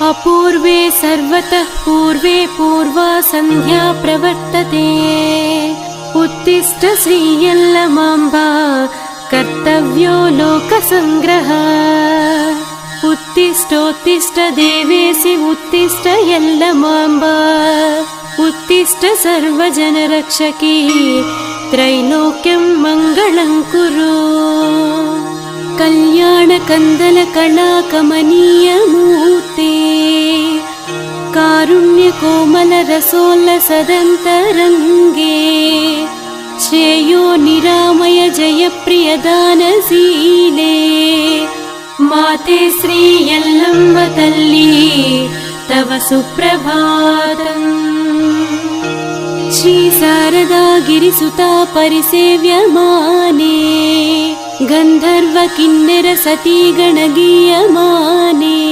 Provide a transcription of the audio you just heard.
अपूर्वे सर्वतः पूर्वे पूर्वा सन्ध्या प्रवर्तते। उत्तिष्ठ श्रीयल्लमाम्बा कर्तव्यो लोकसंग्रह। उत्तिष्ठोत्तिष्ठ देवेसि उत्तिष्ठ यल्लमाम्बा। उत्तिष्ठ सर्वजनरक्षकी त्रैलोक्यं मङ्गलं कुरु। कल्याणकन्दलकलाकमनीयमूर्ते कारुण्यकोमलरसोल्लसदन्तरङ्गे। श्रेयो निरामय जयप्रियदानशीले। माते श्रीयल्लम्ब तल्ली तव सुप्रभातम्। श्री शारदा गिरिसुता परिसेव्यमाने। गन्धर्व किन्नर सती गणगीयमाने।